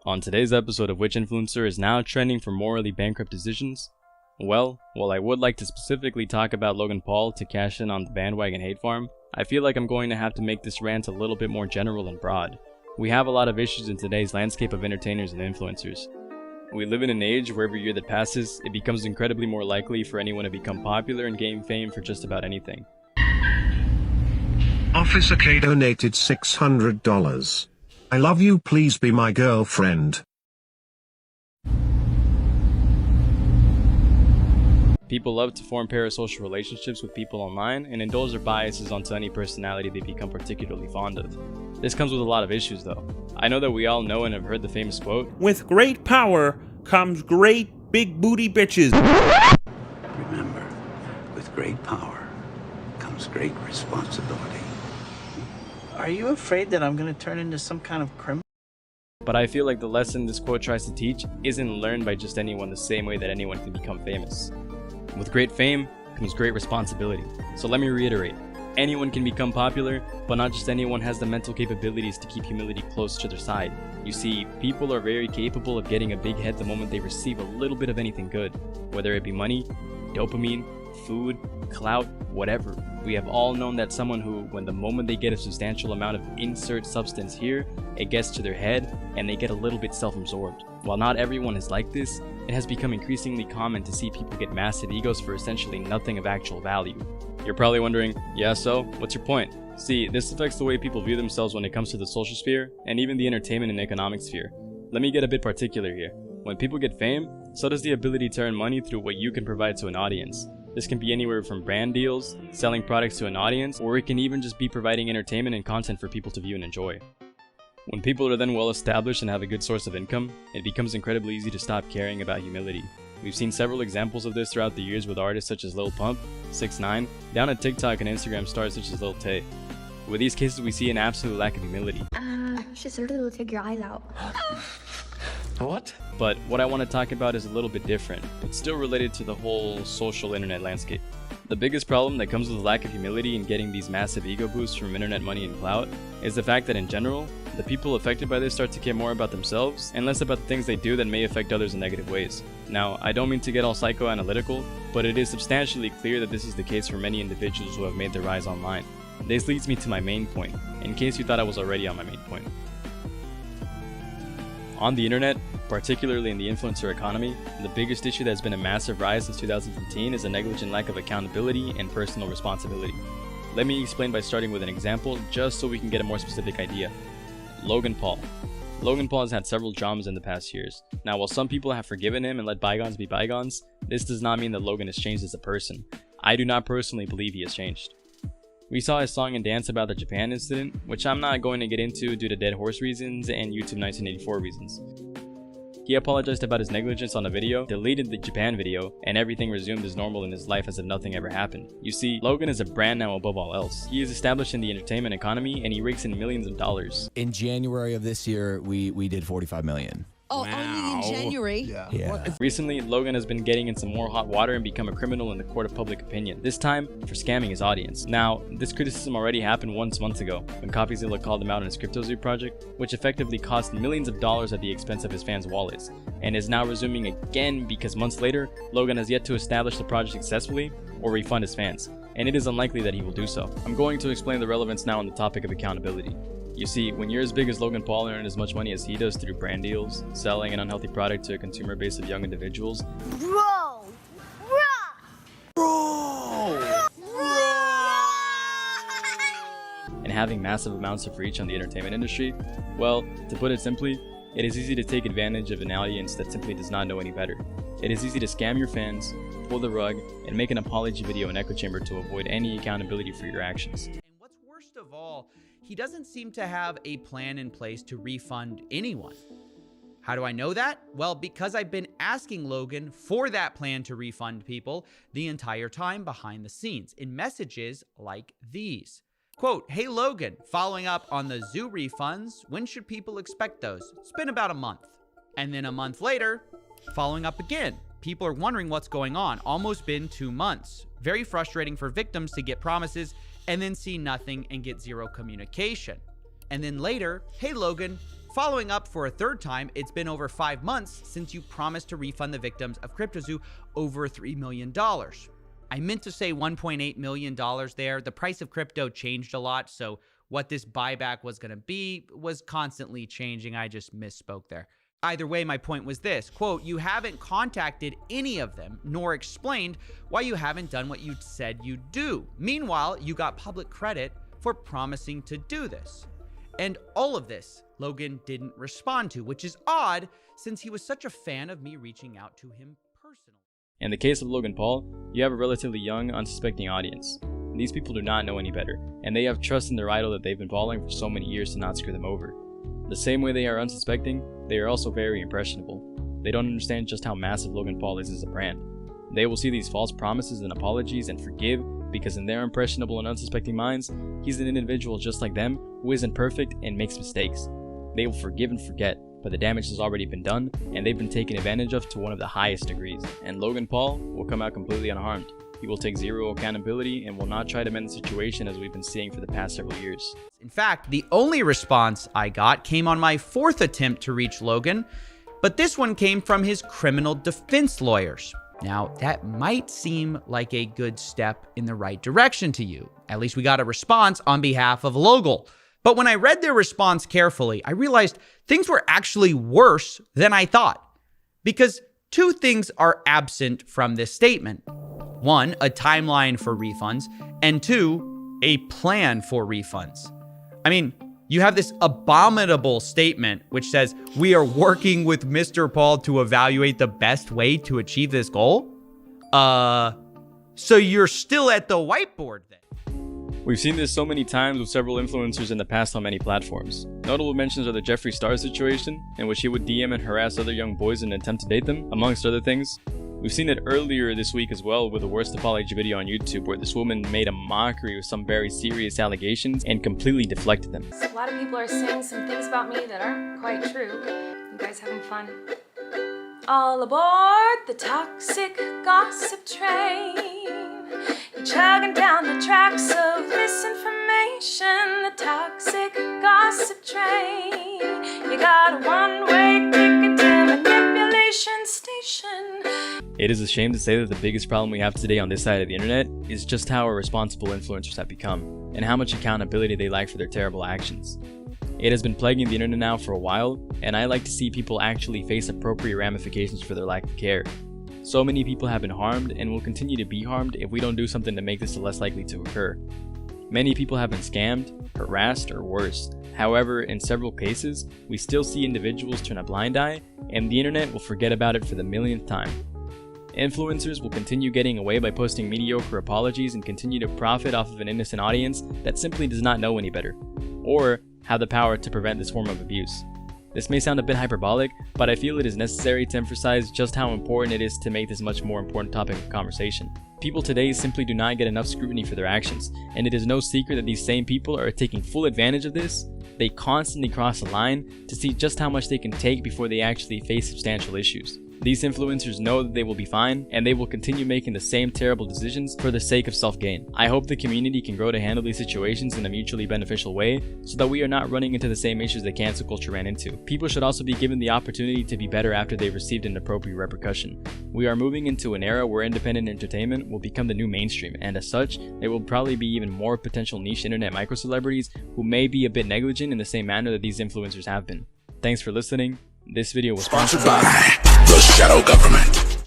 On today's episode of Which Influencer is Now Trending for Morally Bankrupt Decisions? Well, while I would like to specifically talk about Logan Paul to cash in on the bandwagon hate farm, I feel like I'm going to have to make this rant a little bit more general and broad. We have a lot of issues in today's landscape of entertainers and influencers. We live in an age where every year that passes, it becomes incredibly more likely for anyone to become popular and gain fame for just about anything. Officer K donated $600. I love you, please be my girlfriend. People love to form parasocial relationships with people online and indulge their biases onto any personality they become particularly fond of. This comes with a lot of issues though. I know that we all know and have heard the famous quote, "With great power comes great big booty bitches." Remember, with great power comes great responsibility. Are you afraid that I'm gonna turn into some kind of criminal? but I feel like the lesson this quote tries to teach isn't learned by just anyone the same way that anyone can become famous. With great fame comes great responsibility. So let me reiterate, anyone can become popular, but not just anyone has the mental capabilities to keep humility close to their side. You see, people are very capable of getting a big head the moment they receive a little bit of anything good, whether it be money, dopamine, food, clout, whatever. We have all known that someone who, when the moment they get a substantial amount of insert substance here, it gets to their head and they get a little bit self-absorbed. While not everyone is like this, it has become increasingly common to see people get massive egos for essentially nothing of actual value. You're probably wondering, yeah, so what's your point? See, this affects the way people view themselves when it comes to the social sphere and even the entertainment and economic sphere. Let me get a bit particular here. When people get fame, so does the ability to earn money through what you can provide to an audience. This can be anywhere from brand deals, selling products to an audience, or it can even just be providing entertainment and content for people to view and enjoy. When people are then well established and have a good source of income, it becomes incredibly easy to stop caring about humility. We've seen several examples of this throughout the years with artists such as Lil Pump, 6ix9ine, down to TikTok and Instagram stars such as Lil Tay. With these cases we see an absolute lack of humility. She's literally will take your eyes out. What? But what I want to talk about is a little bit different, but still related to the whole social internet landscape. The biggest problem that comes with the lack of humility in getting these massive ego boosts from internet money and clout is the fact that in general, the people affected by this start to care more about themselves and less about the things they do that may affect others in negative ways. Now, I don't mean to get all psychoanalytical, but it is substantially clear that this is the case for many individuals who have made their rise online. This leads me to my main point, in case you thought I was already on my main point. On the internet, particularly in the influencer economy, the biggest issue that has been a massive rise since 2015 is a negligent lack of accountability and personal responsibility. Let me explain by starting with an example just so we can get a more specific idea. Logan Paul. Logan Paul has had several dramas in the past years. Now, while some people have forgiven him and let bygones be bygones, this does not mean that Logan has changed as a person. I do not personally believe he has changed. We saw his song and dance about the Japan incident, which I'm not going to get into due to dead horse reasons and YouTube 1984 reasons. He apologized about his negligence on a video, deleted the Japan video, and everything resumed as normal in his life as if nothing ever happened. You see, Logan is a brand now above all else. He is established in the entertainment economy and he rakes in millions of dollars. In January of this year, we did 45 million. Oh, only in January? Yeah. Recently, Logan has been getting in some more hot water and become a criminal in the court of public opinion, this time for scamming his audience. Now, this criticism already happened once months ago, when CopyZilla called him out on his CryptoZoo project, which effectively cost millions of dollars at the expense of his fans' wallets, and is now resuming again because months later, Logan has yet to establish the project successfully or refund his fans, and it is unlikely that he will do so. I'm going to explain the relevance now on the topic of accountability. You see, when you're as big as Logan Paul and earn as much money as he does through brand deals, selling an unhealthy product to a consumer base of young individuals, and having massive amounts of reach on the entertainment industry, well, to put it simply, it is easy to take advantage of an audience that simply does not know any better. It is easy to scam your fans, pull the rug, and make an apology video in echo chamber to avoid any accountability for your actions. And what's worst of all, he doesn't seem to have a plan in place to refund anyone. How do I know that? Well, because I've been asking Logan for that plan to refund people the entire time behind the scenes in messages like these. Quote, "Hey Logan, following up on the zoo refunds, when should people expect those? It's been about a month." And then a month later, following up again. People are wondering what's going on. Almost been 2 months. Very frustrating for victims to get promises and then see nothing and get zero communication. And then later, "Hey Logan, Following up for a third time, it's been over 5 months since you promised to refund the victims of CryptoZoo over $3 million. I meant to say $1.8 million there. The price of crypto changed a lot, so what this buyback was going to be was constantly changing. I just misspoke there. Either way, my point was this, quote, you haven't contacted any of them, nor explained why you haven't done what you said you'd do. Meanwhile, you got public credit for promising to do this. And all of this, Logan didn't respond to, which is odd since he was such a fan of me reaching out to him personally. In the case of Logan Paul, you have a relatively young, unsuspecting audience. These people do not know any better, and they have trust in their idol that they've been following for so many years to not screw them over. The same way they are unsuspecting, they are also very impressionable. They don't understand just how massive Logan Paul is as a brand. They will see these false promises and apologies and forgive because in their impressionable and unsuspecting minds, he's an individual just like them who isn't perfect and makes mistakes. They will forgive and forget, but the damage has already been done and they've been taken advantage of to one of the highest degrees. And Logan Paul will come out completely unharmed. He will take zero accountability and will not try to mend the situation as we've been seeing for the past several years. In fact, the only response I got came on my 4th attempt to reach Logan, but this one came from his criminal defense lawyers. Now, that might seem like a good step in the right direction to you. At least we got a response on behalf of Logan. But when I read their response carefully, I realized things were actually worse than I thought. Because 2 things are absent from this statement. 1, a timeline for refunds, and 2, a plan for refunds. I mean, you have this abominable statement which says, we are working with Mr. Paul to evaluate the best way to achieve this goal? So you're still at the whiteboard then? We've seen this so many times with several influencers in the past on many platforms. Notable mentions are the Jeffree Star situation, in which he would DM and harass other young boys in an attempt to date them, amongst other things. We've seen it earlier this week as well with the worst apology video on YouTube where this woman made a mockery of some very serious allegations and completely deflected them. A lot of people are saying some things about me that aren't quite true. You guys having fun? All aboard the toxic gossip train. You're chugging down the tracks of misinformation. The toxic gossip train. You got a one-way ticket to manipulation station. It is a shame to say that the biggest problem we have today on this side of the internet is just how irresponsible influencers have become, and how much accountability they lack for their terrible actions. It has been plaguing the internet now for a while, and I like to see people actually face appropriate ramifications for their lack of care. So many people have been harmed and will continue to be harmed if we don't do something to make this less likely to occur. Many people have been scammed, harassed, or worse. However, in several cases, we still see individuals turn a blind eye, and the internet will forget about it for the millionth time. Influencers will continue getting away by posting mediocre apologies and continue to profit off of an innocent audience that simply does not know any better, or have the power to prevent this form of abuse. This may sound a bit hyperbolic, but I feel it is necessary to emphasize just how important it is to make this a much more important topic of conversation. People today simply do not get enough scrutiny for their actions, and it is no secret that these same people are taking full advantage of this. They constantly cross the line to see just how much they can take before they actually face substantial issues. These influencers know that they will be fine, and they will continue making the same terrible decisions for the sake of self-gain. I hope the community can grow to handle these situations in a mutually beneficial way, so that we are not running into the same issues that cancel culture ran into. People should also be given the opportunity to be better after they've received an appropriate repercussion. We are moving into an era where independent entertainment will become the new mainstream, and as such, there will probably be even more potential niche internet micro-celebrities who may be a bit negligent in the same manner that these influencers have been. Thanks for listening. This video was sponsored by